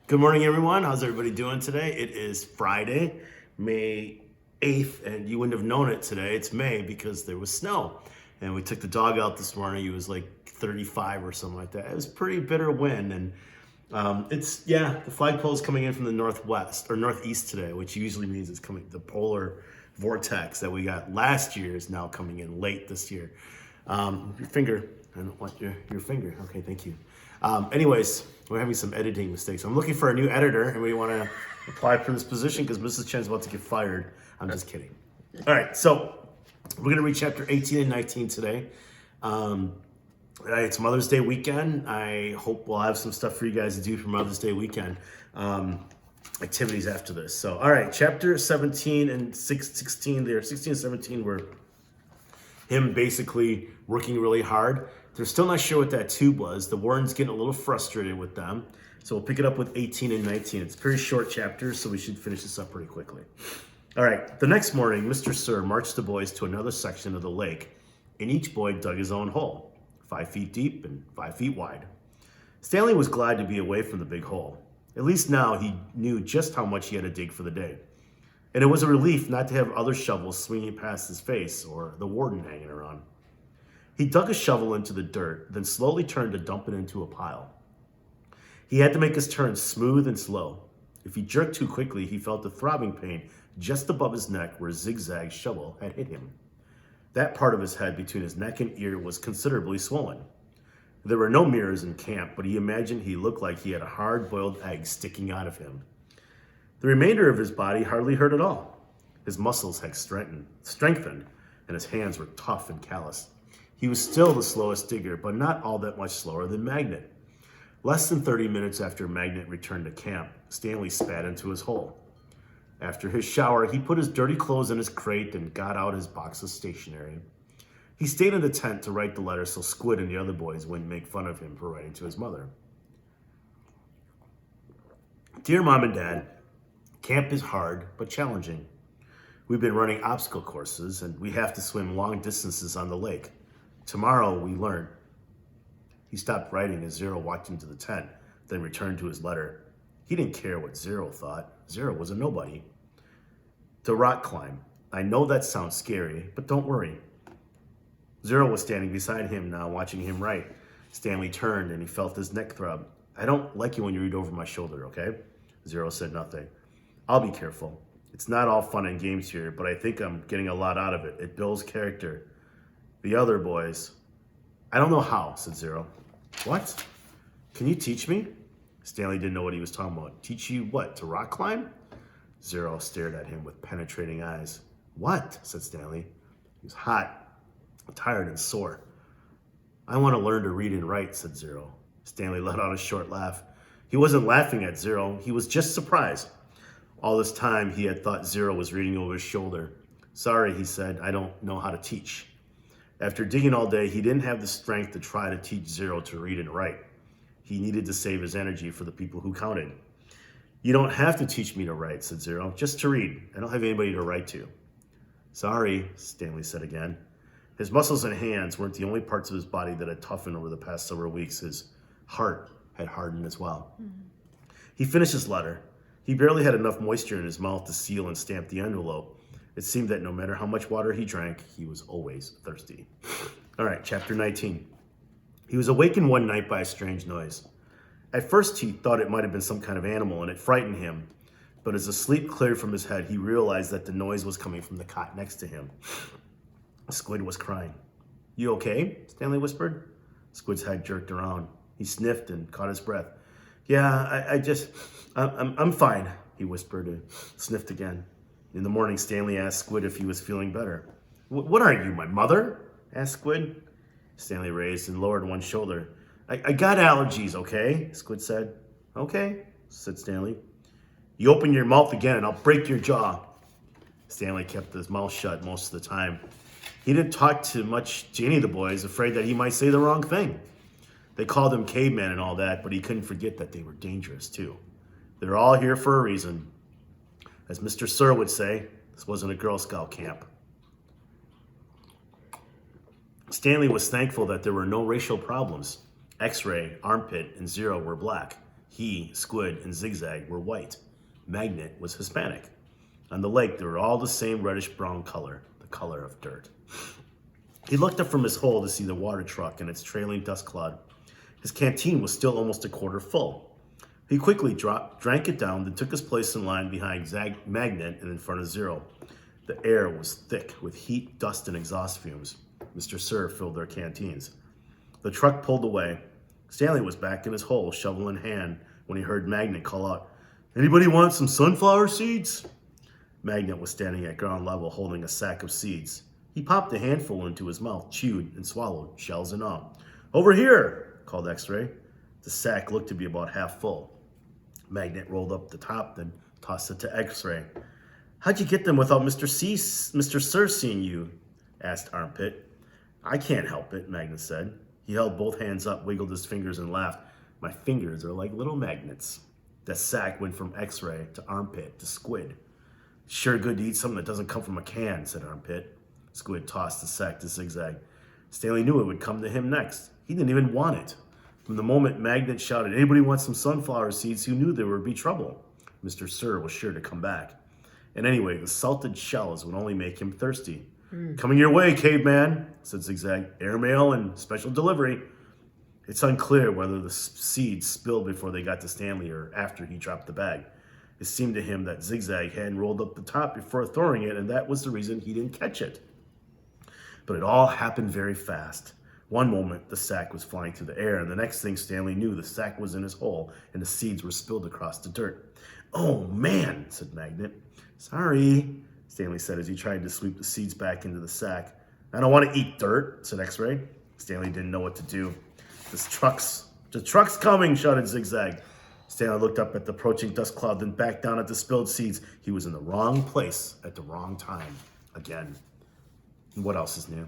Good morning, everyone. How's everybody doing today? It is Friday, May 8th, and you wouldn't have known it today. It's May because there was snow. And we took the dog out this morning. He was like 35 or something like that. It was pretty bitter wind. And the flagpole is coming in from the northwest or northeast today, which usually means it's coming, the polar vortex that we got last year is now coming in late this year. Your finger, I don't want your finger. Okay, thank you. Anyways, we're having some editing mistakes. I'm looking for a new editor, and we want to apply for this position because Mrs. Chen's about to get fired. I'm just kidding. All right, so we're going to read chapter 18 and 19 today. It's Mother's Day weekend. I hope we'll have some stuff for you guys to do for Mother's Day weekend. Activities after this. So, all right, chapter 17 and 16 there. 16 and 17 were him basically working really hard. They're still not sure what that tube was. The warden's getting a little frustrated with them. So we'll pick it up with 18 and 19. It's pretty short chapters, so we should finish this up pretty quickly. All right, the next morning, Mr. Sir marched the boys to another section of the lake, and each boy dug his own hole, 5 feet deep and 5 feet wide. Stanley was glad to be away from the big hole. At least now he knew just how much he had to dig for the day. And it was a relief not to have other shovels swinging past his face or the warden hanging around. He dug a shovel into the dirt, then slowly turned to dump it into a pile. He had to make his turn smooth and slow. If he jerked too quickly, he felt a throbbing pain just above his neck where a zigzag shovel had hit him. That part of his head between his neck and ear was considerably swollen. There were no mirrors in camp, but he imagined he looked like he had a hard-boiled egg sticking out of him. The remainder of his body hardly hurt at all. His muscles had strengthened, and his hands were tough and callous. He was still the slowest digger, but not all that much slower than Magnet. Less than 30 minutes after Magnet returned to camp, Stanley spat into his hole. After his shower, he put his dirty clothes in his crate and got out his box of stationery. He stayed in the tent to write the letter so Squid and the other boys wouldn't make fun of him for writing to his mother. Dear Mom and Dad, camp is hard but challenging. We've been running obstacle courses and we have to swim long distances on the lake. Tomorrow we learn. He stopped writing as Zero walked into the tent, then returned to his letter. He didn't care what Zero thought. Zero was a nobody. To rock climb. I know that sounds scary, but don't worry. Zero was standing beside him now, watching him write. Stanley turned and he felt his neck throb. I don't like you when you read over my shoulder, okay? Zero said nothing. I'll be careful. It's not all fun and games here, but I think I'm getting a lot out of it. It builds character. The other boys. I don't know how, said Zero. What? Can you teach me? Stanley didn't know what he was talking about. Teach you what, to rock climb? Zero stared at him with penetrating eyes. What? Said Stanley. He was hot, tired, and sore. I want to learn to read and write, said Zero. Stanley let out a short laugh. He wasn't laughing at Zero. He was just surprised. All this time, he had thought Zero was reading over his shoulder. Sorry, he said, I don't know how to teach. After digging all day, he didn't have the strength to try to teach Zero to read and write. He needed to save his energy for the people who counted. You don't have to teach me to write, said Zero, just to read. I don't have anybody to write to. Sorry, Stanley said again. His muscles and hands weren't the only parts of his body that had toughened over the past several weeks. His heart had hardened as well. He finished his letter. He barely had enough moisture in his mouth to seal and stamp the envelope. It seemed that no matter how much water he drank, he was always thirsty. All right, chapter 19. He was awakened one night by a strange noise. At first, he thought it might have been some kind of animal, and it frightened him. But as the sleep cleared from his head, he realized that the noise was coming from the cot next to him. Squid was crying. You okay? Stanley whispered. Squid's head jerked around. He sniffed and caught his breath. Yeah, I'm fine, he whispered and sniffed again. In the morning, Stanley asked Squid if he was feeling better. What are you, my mother? Asked Squid. Stanley raised and lowered one shoulder. I got allergies, okay? Squid said. Okay, said Stanley. You open your mouth again and I'll break your jaw. Stanley kept his mouth shut most of the time. He didn't talk too much to any of the boys, afraid that he might say the wrong thing. They called him caveman and all that, but he couldn't forget that they were dangerous too. They're all here for a reason. As Mr. Sir would say, this wasn't a Girl Scout camp. Stanley was thankful that there were no racial problems. X-Ray, Armpit, and Zero were black. He, Squid, and Zigzag were white. Magnet was Hispanic. On the lake, they were all the same reddish-brown color, the color of dirt. He looked up from his hole to see the water truck and its trailing dust cloud. His canteen was still almost a quarter full. He quickly drank it down, then took his place in line behind Magnet and in front of Zero. The air was thick with heat, dust, and exhaust fumes. Mr. Sir filled their canteens. The truck pulled away. Stanley was back in his hole, shovel in hand, when he heard Magnet call out, "Anybody want some sunflower seeds?" Magnet was standing at ground level holding a sack of seeds. He popped a handful into his mouth, chewed, and swallowed, shells and all. "Over here," called X-Ray. The sack looked to be about half full. Magnet rolled up the top, then tossed it to X-Ray. "How'd you get them without Mr. Sir seeing you?" asked Armpit. "I can't help it," Magnet said. He held both hands up, wiggled his fingers, and laughed. "My fingers are like little magnets." The sack went from X-Ray to Armpit to Squid. "Sure good to eat something that doesn't come from a can," said Armpit. Squid tossed the sack to Zigzag. Stanley knew it would come to him next. He didn't even want it. From the moment Magnet shouted, "Anybody want some sunflower seeds?" he knew there would be trouble. Mr. Sir was sure to come back. And anyway, the salted shells would only make him thirsty. "Coming your way, caveman," said Zigzag. "Airmail and special delivery." It's unclear whether the seeds spilled before they got to Stanley or after he dropped the bag. It seemed to him that Zigzag hadn't rolled up the top before throwing it, and that was the reason he didn't catch it. But it all happened very fast. One moment, the sack was flying through the air, and the next thing Stanley knew, the sack was in his hole, and the seeds were spilled across the dirt. "Oh, man," said Magnet. "Sorry," Stanley said as he tried to sweep the seeds back into the sack. "I don't want to eat dirt," said X-Ray. Stanley didn't know what to do. The truck's coming," shouted Zigzag. Stanley looked up at the approaching dust cloud, then back down at the spilled seeds. He was in the wrong place at the wrong time again. And what else is new?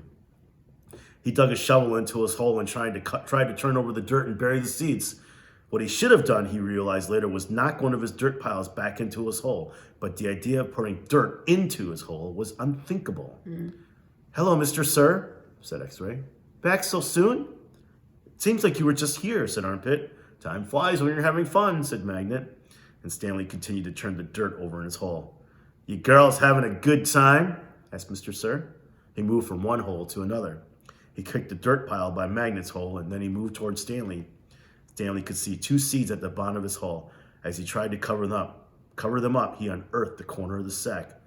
He dug a shovel into his hole and tried to turn over the dirt and bury the seeds. What he should have done, he realized later, was knock one of his dirt piles back into his hole. But the idea of putting dirt into his hole was unthinkable. "Hello, Mr. Sir," said X-Ray. "Back so soon?" "It seems like you were just here," said Armpit. "Time flies when you're having fun," said Magnet. And Stanley continued to turn the dirt over in his hole. "You girls having a good time?" asked Mr. Sir. He moved from one hole to another. He kicked the dirt pile by Magnet's hole, and then he moved towards Stanley. Stanley could see 2 seeds at the bottom of his hole. As he tried to cover them up, he unearthed the corner of the sack.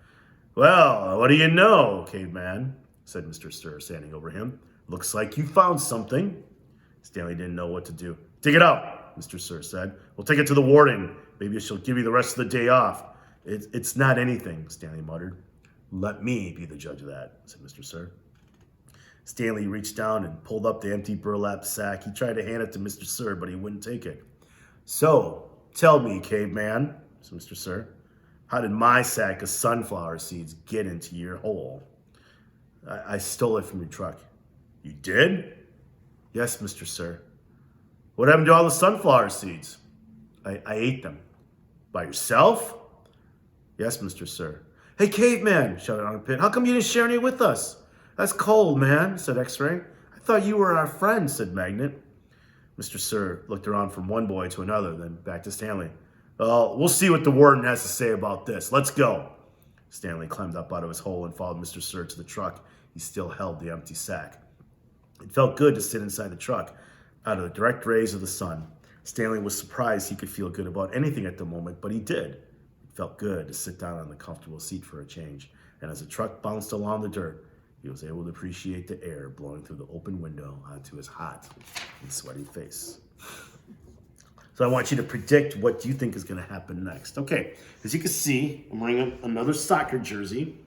"Well, what do you know, caveman?" said Mr. Sir, standing over him. "Looks like you found something." Stanley didn't know what to do. "Dig it out," Mr. Sir said. "We'll take it to the warden. Maybe she'll give you the rest of the day off." It's not anything," Stanley muttered. "Let me be the judge of that," said Mr. Sir. Stanley reached down and pulled up the empty burlap sack. He tried to hand it to Mr. Sir, but he wouldn't take it. "So, tell me, caveman," said Mr. Sir, "how did my sack of sunflower seeds get into your hole?" I stole it from your truck." "You did?" "Yes, Mr. Sir." "What happened to all the sunflower seeds?" I ate them." "By yourself?" "Yes, Mr. Sir." "Hey, caveman," shouted Armpit, "how come you didn't share any with us?" "That's cold, man," said X-Ray. "I thought you were our friend," said Magnet. Mr. Sir looked around from one boy to another, then back to Stanley. "Well, we'll see what the warden has to say about this. Let's go." Stanley climbed up out of his hole and followed Mr. Sir to the truck. He still held the empty sack. It felt good to sit inside the truck, out of the direct rays of the sun. Stanley was surprised he could feel good about anything at the moment, but he did. It felt good to sit down on the comfortable seat for a change. And as the truck bounced along the dirt, he was able to appreciate the air blowing through the open window onto his hot and sweaty face. So I want you to predict what you think is going to happen next. Okay, as you can see, I'm wearing another soccer jersey.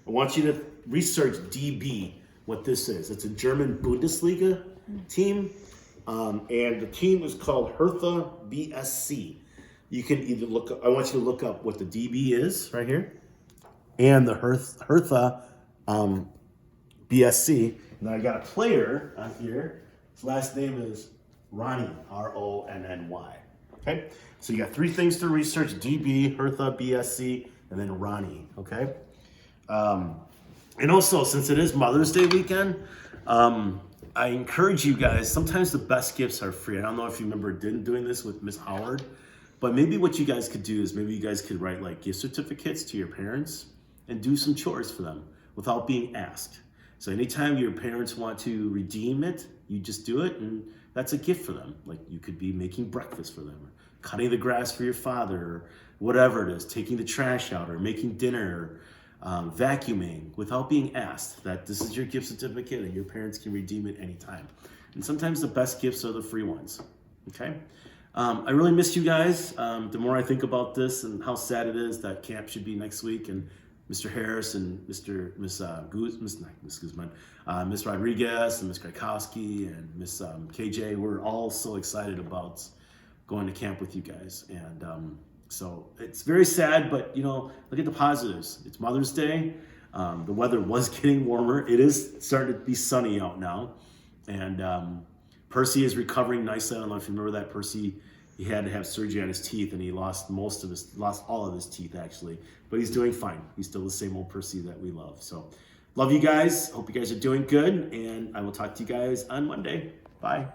I want you to research DB, what this is. It's a German Bundesliga team, and the team is called Hertha BSC. You can either look up, I want you to look up what the DB is right here, and the Hertha BSC. Now I got a player on here. His last name is Ronny, Ronny. Okay, so you got 3 things to research: DB, Hertha BSC, and then Ronny. Okay, and also since it is Mother's Day weekend, I encourage you guys. Sometimes the best gifts are free. I don't know if you remember doing this with Miss Howard. But maybe what you guys could do is maybe you guys could write like gift certificates to your parents and do some chores for them without being asked. So anytime your parents want to redeem it, you just do it, and that's a gift for them. Like you could be making breakfast for them, or cutting the grass for your father, or whatever it is, taking the trash out, or making dinner, or vacuuming without being asked. That this is your gift certificate and your parents can redeem it anytime. And sometimes the best gifts are the free ones, okay? I really miss you guys. The more I think about this and how sad it is that camp should be next week, and Mr. Harris and Miss Guzman, Miss Rodriguez and Miss Krakowski and Miss KJ, we're all so excited about going to camp with you guys. And so it's very sad, but look at the positives. It's Mother's Day. The weather was getting warmer. It is starting to be sunny out now. And Percy is recovering nicely. I don't know if you remember that. Percy, he had to have surgery on his teeth, and he lost all of his teeth actually. But he's doing fine. He's still the same old Percy that we love. So, love you guys. Hope you guys are doing good, and I will talk to you guys on Monday. Bye.